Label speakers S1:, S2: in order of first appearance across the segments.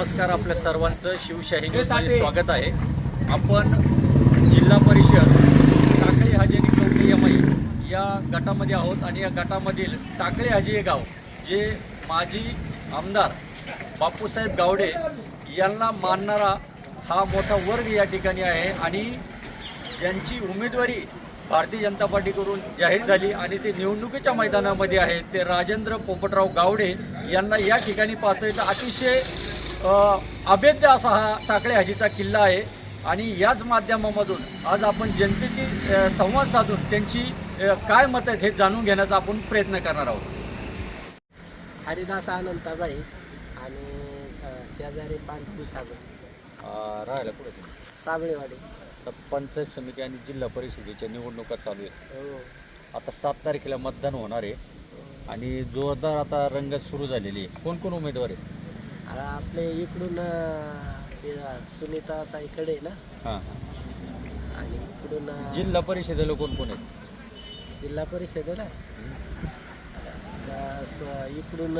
S1: नमस्कार, आपल्या सर्वांचं शिवशाही न्यूजमध्ये स्वागत आहे. आपण जिल्हा परिषद टाकळी हाजी कवठे यमाई या गटामध्ये आहोत आणि या गटामधील टाकळी हाजी हे गाव जे माजी आमदार बापूसाहेब गावडे यांना मानणारा हा मोठा वर्ग या ठिकाणी आहे आणि ज्यांची उमेदवारी भारतीय जनता पार्टीकडून जाहीर झाली आणि ते निवडणुकीच्या मैदानामध्ये आहेत ते राजेंद्र पोपटराव गावडे यांना या ठिकाणी पाहतोय. तर अतिशय अभेद्य असा हा टाकळी हाजीचा किल्ला आहे आणि याच माध्यमामधून आज आपण जनतेची संवाद साधून त्यांची काय मत आहेत हे जाणून घेण्याचा आपण प्रयत्न करणार आहोत.
S2: हरिदास अनंताबाई आणि शेजारी पांढरी
S1: राहायला कुठे
S2: साबळेवाडी.
S1: तर पंचायत समिती आणि जिल्हा परिषदेच्या निवडणुका चालू आहेत.
S2: हो.
S1: आता 7 तारखेला मतदान होणार आहे आणि जोरदार आता रंगत सुरू झालेली आहे. कोण कोण उमेदवार आहेत?
S2: आपले इकडून सुनीता आता इकडे आहे ना.
S1: हां.
S2: आणि इकडून
S1: जिल्हा परिषदेला कोण कोण आहेत?
S2: जिल्हा परिषदेला इकडून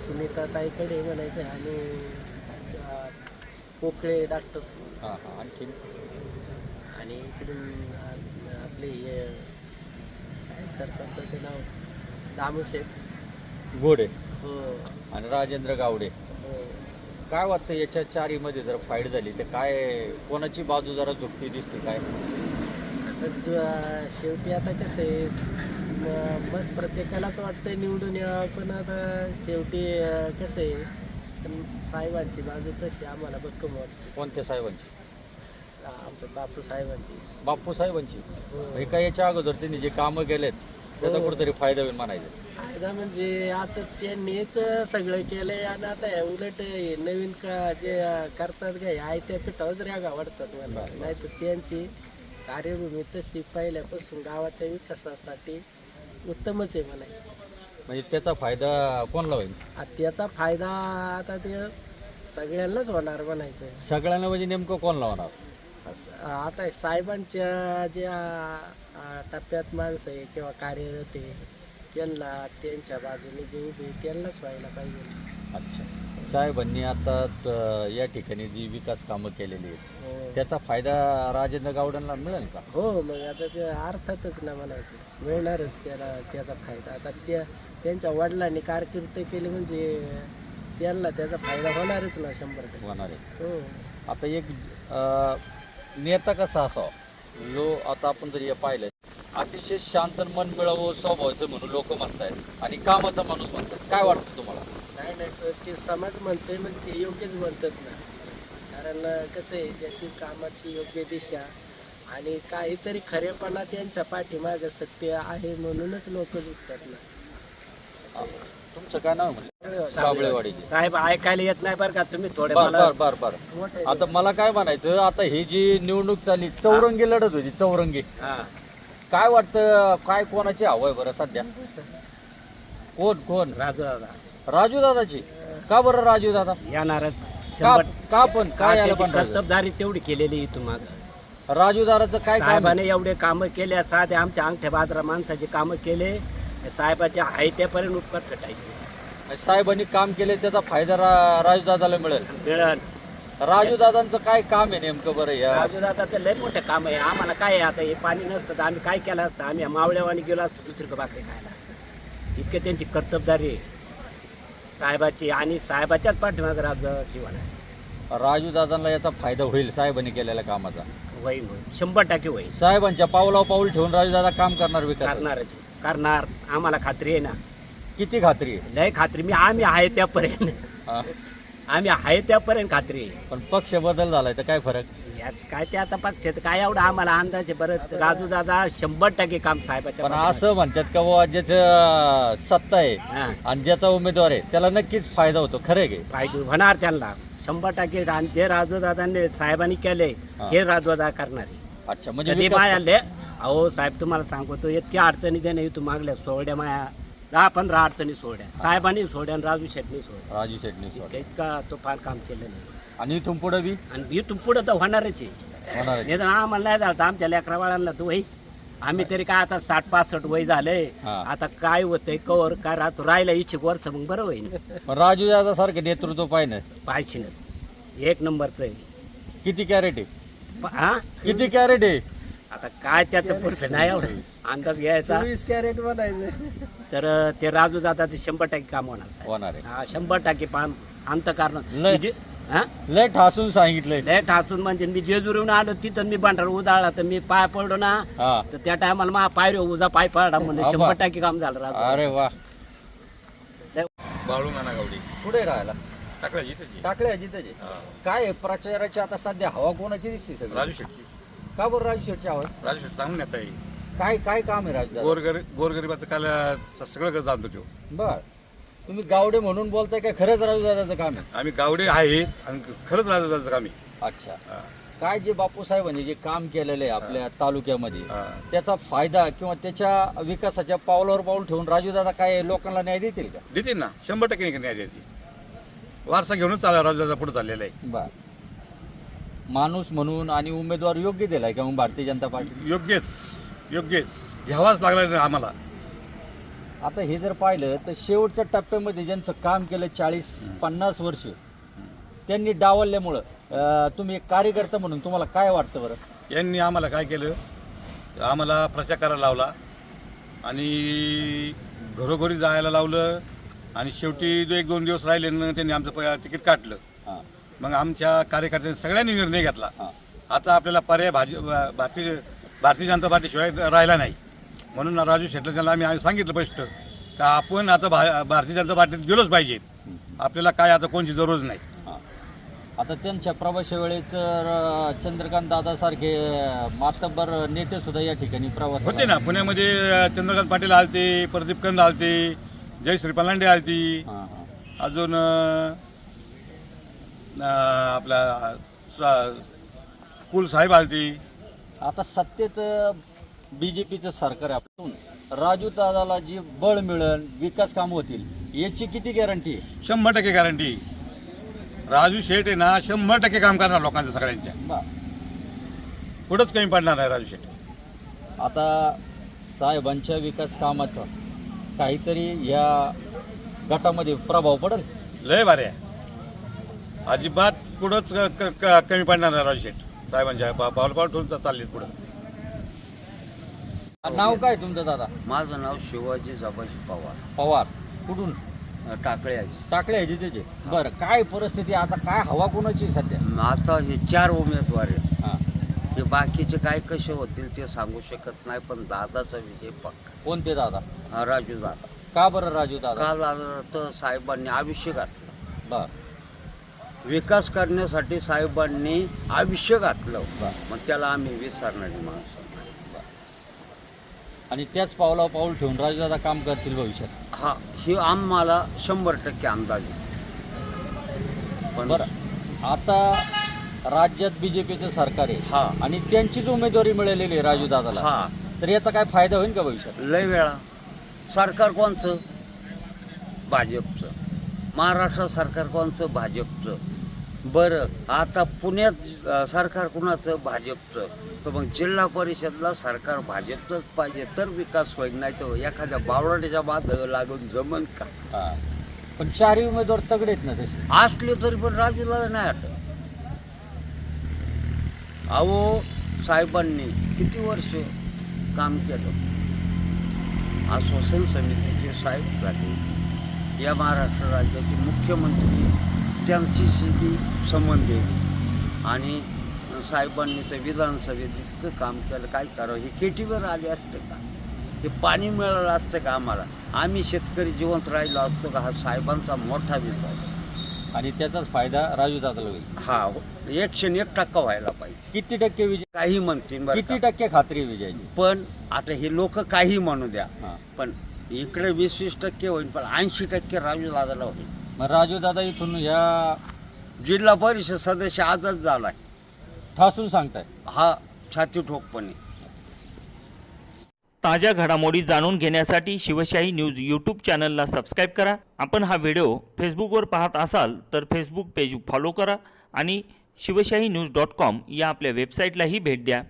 S2: सुनीता ताईकडे म्हणायचं आणि पोकळे डॉक्टर.
S1: हां हां. आणखीन?
S2: आणि इकडून आपले हे सरपंचाचे नाव दामूशेठ
S1: गोडे.
S2: हो.
S1: आणि राजेंद्र गावडे.
S2: हो.
S1: काय वाटतं याच्या चारीमध्ये जर फाईट झाली तर काय कोणाची बाजू जरा झुकती दिसते काय?
S2: आता शेवटी आता कसं आहे बस प्रत्येकालाच वाटतं निवडून यावं, पण आता शेवटी कसं आहे पण साहेबांची बाजू कशी आम्हाला भक्कम वाटते.
S1: कोणत्या साहेबांची?
S2: आमच्या बापू साहेबांची.
S1: बापू साहेबांची.
S2: हो.
S1: हे काय याच्या अगोदर त्यांनी जे कामं केलेत त्याचा कुठेतरी फायदा होईल म्हणायचं.
S2: फायदा म्हणजे आता त्यांनीच सगळं केलंय आणि आता उलट नवीन का जे करतात काय आहे त्या पिठावर रेगा वाढतात मला. नाही तर त्यांची कार्यभूमी तशी पहिल्यापासून गावाच्या विकासासाठी उत्तमच आहे म्हणायचं.
S1: म्हणजे त्याचा फायदा कोणाला होईल?
S2: त्याचा फायदा आता ते सगळ्यांनाच होणार म्हणायचं.
S1: सगळ्यांना म्हणजे नेमकं कोणाला होणार?
S2: आता साहेबांच्या ज्या टप्प्यात माणसं आहे किंवा कार्यरत आहे त्यांना त्यांच्या बाजूने जे उभे त्यांनाच व्हायला पाहिजे.
S1: अच्छा. साहेबांनी आता या ठिकाणी जी विकास कामं केलेली आहेत
S2: हो.
S1: त्याचा फायदा राजेंद्र गावडेंना मिळेल का?
S2: हो, मग आता ते अर्थातच ना म्हणायचं मिळणारच त्याचा फायदा. आता त्यांच्या वडिलांनी कारकीर्द केली म्हणजे त्यांना त्याचा फायदा होणारच ना 100%.
S1: होणार आहे.
S2: हो.
S1: आता एक नेता कसा असावा जो आता आपण जर हे पाहिलं अतिशय शांत मन मिळावं स्वभावाचं म्हणून लोक म्हणतायत आणि कामाचा माणूस म्हणतात. काय वाटतं तुम्हाला?
S2: नाही ते समाज म्हणतोय म्हणजे ते योग्यच म्हणतात ना. कारण कसं आहे त्याची कामाची योग्य दिशा आणि काहीतरी खरेपणा त्यांच्या पाठीमागे सत्य आहे म्हणूनच लोक झुकतात ना.
S1: तुमचं काय नाव म्हणजे? साबळेवाडीचे
S2: साहेब ऐकायला येत नाही बरं का तुम्ही थोडे.
S1: बर. आता मला काय म्हणायचं, आता ही जी निवडणूक चालली चौरंगी लढत होती चौरंगी, काय वाटतं काय कोणाची हवं आहे बरं सध्या? कोण? राजू दादाची. का बरं राजू दादा
S2: येणारच?
S1: का पण काय
S2: कर्तबदारी तेवढी केलेली तुम्हाला.
S1: राजू दादाचं काय काम?
S2: साहेबाने एवढे कामं केले, साधे आमच्या अंगठ्या बाजरा माणसाचे कामं केले. साहेबाच्या आहे त्यापर्यंत उपकार कटायचे.
S1: साहेबांनी काम केले त्याचा फायदा राजू दादाला मिळेल. राजू दादांचं काय काम आहे नेमकं बरं? या
S2: राजू दादाचं लय मोठं काम आहे. आम्हाला काय आहे आता हे पाणी नसतं तर आम्ही काय केलं असतं? आम्ही मावळ्यावानी गेलो असतो दुसरी भाकरी खायला. इतके त्यांची कर्तबदारी साहेबाची आणि साहेबाच्याच पाठीमागे राजू जीवन आहे.
S1: राजू दादांना याचा फायदा होईल साहेबांनी केलेल्या कामाचा?
S2: होईल 100% होईल.
S1: साहेबांच्या पावलावर पाऊल ठेवून राजू दादा काम करणार विकास
S2: करणार आम्हाला खात्री आहे ना.
S1: किती खात्री आहे?
S2: लय खात्री. आम्ही आहे त्यापर्यंत आम्ही आहे त्यापर्यंत खात्री आहे.
S1: पण पक्ष बदल झालाय तर काय फरक?
S2: यात काय ते आता पक्षाचं काय एवढं आम्हाला अंदाज आहे. बरं राजू दादा 100% काम साहेबाच्या.
S1: पण असं म्हणतात का बाबा ज्याचं सत्ता आहे आणि ज्याचा उमेदवार आहे त्याला नक्कीच फायदा होतो. खरं आहे?
S2: फायदा होणार त्यांना 100%. आणि जे राजू दादांनी साहेबांनी केले हे राजू दादा करणार आहे.
S1: अच्छा. म्हणजे
S2: माया आले अहो साहेब तुम्हाला सांगतो इतक्या अडचणी त्याने इथून मागल्या सोड्या माया 10-15 अडचणी सोड्या साहेबांनी सोड्या आणि राजू शेट्टी सोड्या. इतका तुफान काम केलेलं आहे.
S1: आणि इथून पुढे बी
S2: आणि इथून पुढे तर होणारच आहे. नाही तर आम्हाला नाही झालं आमच्या लेकरा बाळांना तू वही आम्ही तरी काय आता 60-65 वय झालंय. आता काय होतंय कवर काय राहतो राहिला 20 वर्ष मग बरं होईल.
S1: राजू दादा सारखं नेतृत्व पाहिजे
S2: ना.
S3: एक नंबरचं आहे.
S1: किती कॅरेट आहे?
S3: हा
S1: किती कॅरेट आहे?
S3: आता काय त्याचं पुढचं नाही एवढं अंदाज घ्यायचा.
S2: 24 कॅरेट बनायचं.
S3: तर ते राजू दादाचं 100% काम होणार साहेब.
S1: होणार आहे.
S3: हा 100% पाम अंत कारण
S1: लय- लय ठासून सांगितलंय.
S3: लय ठासून म्हणजे मी जेजुरीहून आलो तिथं मी भांडार उदाळला तर मी पाय पडलो ना
S1: हा.
S3: तर त्या टायमाला मा पाय उजा पाय पडला म्हणजे
S1: आबा.
S3: 100% काम झालं राजू.
S1: अरे वा.
S4: बाळू नाना गावडी
S1: पुढे राहायला
S4: टाकला जिथे
S1: टाकले जिथे काय आहे? प्रचाराची आता सध्या हवा कोणाची दिसते सगळी?
S4: राजू शेट्टी
S1: का बरं राजू शेठची हवा?
S4: राजू शेट्टी चांगलं नेता आहे.
S1: काय काय काम आहे राजू दादा?
S4: गोरगरिबाचं काल सगळं जाणतो तो.
S1: बर, तुम्ही गावडे म्हणून बोलताय का खरंच राजू दादाचं काम आहे?
S4: आम्ही गावडे आहे आणि खरंच राजू दादाचं काम आहे.
S1: अच्छा.
S4: हा.
S1: काय जे बापू साहेबांनी जे काम केलेलं आहे आपल्या तालुक्यामध्ये
S4: हा.
S1: त्याचा फायदा किंवा त्याच्या विकासाच्या पावलावर पाऊल ठेवून राजू दादा काय लोकांना न्याय देतील का?
S4: देतील ना 100% न्याय देतील. वारसा घेऊनच चालला राजू दादा पुढे चाललेला आहे.
S1: बर, माणूस म्हणून आणि उमेदवार योग्य दिलाय का मग भारतीय जनता पार्टी?
S4: योग्यच घ्यावाच लागला ना आम्हाला.
S1: आता हे जर पाहिलं तर शेवटच्या टप्प्यामध्ये ज्यांचं काम केलं 40-50 वर्ष त्यांनी डावलल्यामुळं तुम्ही एक कार्यकर्ता म्हणून तुम्हाला काय वाटतं बरं?
S4: यांनी आम्हाला काय केलं, आम्हाला प्रचार करायला लावला आणि घरोघरी जायला लावलं आणि शेवटी 1-2 दिवस राहिले ना त्यांनी आमचं तिकीट काढलं.
S1: हां
S4: मग आमच्या कार्यकर्त्यांनी सगळ्यांनी निर्णय घेतला.
S1: हां.
S4: आता आपल्याला पर्याय भारतीय जनता पार्टीशिवाय राहिला नाही. म्हणून राजू शेट्टी त्यांना आम्ही सांगितलं स्पष्ट का आपण आता भारतीय जनता पार्टीत गेलोच पाहिजे. आपल्याला काय आता कोणची जरूर नाही.
S1: आता त्यांच्या प्रवासा वेळेत तर चंद्रकांत दादासारखे मातब्बर नेते सुद्धा या ठिकाणी प्रवास
S4: होते ना. पुण्यामध्ये चंद्रकांत पाटील आलते, प्रदीप कंद आलते, जयश्री पलांडे आलती, अजून आपला कुल साहेब आलती.
S1: आता सत्तेत बीजेपीचं सरकार आहे आपलं, राजू दादाला जी बळ मिळेल, विकास काम होतील याची किती गॅरंटी आहे?
S4: 100% गॅरंटी. राजू शेठ आहे ना 100% काम करणार लोकांच्या सगळ्यांच्या.
S1: बा,
S4: कुठंच कमी पडणार नाही राजू शेठ.
S1: आता साहेबांच्या विकास कामाचा काहीतरी या गटामध्ये प्रभाव पडेल?
S4: लय भारी आहे. अजिबात कुठंच कमी पडणार नाही राजू शेठ. साहेबांच्या पावलं ठेवून चालले पुढं.
S1: नाव काय तुमचं दादा?
S5: माझं नाव शिवाजी जबाजी पवार,
S1: पवार. कुठून?
S5: टाकळे.
S1: टाकले ह्याचे त्याचे. बरं, काय परिस्थिती आता? काय हवा कोणाची सध्या?
S5: आता हे 4 उमेदवार आहेत.
S1: हां.
S5: हे बाकीचे काय कसे होतील ते सांगू शकत नाही, पण दादाचा विजय पक्का.
S1: कोणते दादा?
S5: राजू दादा.
S1: का बरं राजू दादा?
S5: काल तर साहेबांनी आयुष्य घातलं.
S1: बर
S5: विकास करण्यासाठी साहेबांनी आयुष्य घातलं.
S1: बर.
S5: मग त्याला आम्ही विसरणारी माणसं.
S1: आणि त्याच पावलावर पाऊल ठेवून राजू दादा काम करतील भविष्यात?
S5: हा, हे आम्हाला 100% अंदाज आहे. पण
S1: बरं, आता राज्यात बीजेपीचं सरकार आहे
S5: हा.
S1: आणि त्यांचीच उमेदवारी मिळालेली आहे राजू दादाला,
S5: हा,
S1: तर याचा काय फायदा होईल का भविष्यात?
S5: लय वेळा. सरकार कोणचं? भाजपचं. महाराष्ट्र सरकार कोणचं? भाजपचं. बरं, आता पुण्यात सरकार कुणाचं? भाजपचं. तर मग जिल्हा परिषदला सरकार भाजपचंच पाहिजे तर विकास होईल, नाही तर एखाद्या बावळाट्याच्या मागं लागून जमन का?
S1: हा. पण 4 उमेदवार तगडे आहेत ना तसे.
S5: असले तरी पण राजूला नाही आठवत. अहो, साहेबांनी किती वर्ष काम केलं. आश्वासन समितीचे साहेब झाले. या महाराष्ट्र राज्याचे मुख्यमंत्री त्यांच्याशी बी संबंध आहे. आणि साहेबांनी तर विधानसभेत इतकं काम केलं, काय करावं. हे केटीवर आले असते का? हे पाणी मिळालं असतं का आम्हाला? आम्ही शेतकरी जिवंत राहिलो असतो का? हा साहेबांचा मोठा विश्वास.
S1: आणि त्याचाच फायदा राजू दादाला होईल.
S5: हा, 101% व्हायला पाहिजे.
S1: किती टक्के विजय?
S5: काही म्हणतील बरं
S1: किती
S5: का.
S1: टक्के खात्री आहे विजयाची?
S5: पण आता हे लोक काही म्हणू द्या,
S1: हा.
S5: पण इकडे 20-20% होईल, पण 80% राजू दादाला होईल.
S1: मग राजू दादा इथून या
S5: जिल्हा परिषद सदस्य आजच झालाय.
S1: ठासून सांगताय?
S5: हा, छाती ठोकपणे.
S6: ताज्या घडामोडी जाणून घेण्यासाठी शिवशाही न्यूज यूट्यूब चॅनलला सबस्क्राईब करा. आपण हा व्हिडिओ फेसबुकवर पाहत असाल तर फेसबुक पेज फॉलो करा आणि शिवशाही न्यूज.com या आपल्या वेबसाईटलाही भेट द्या.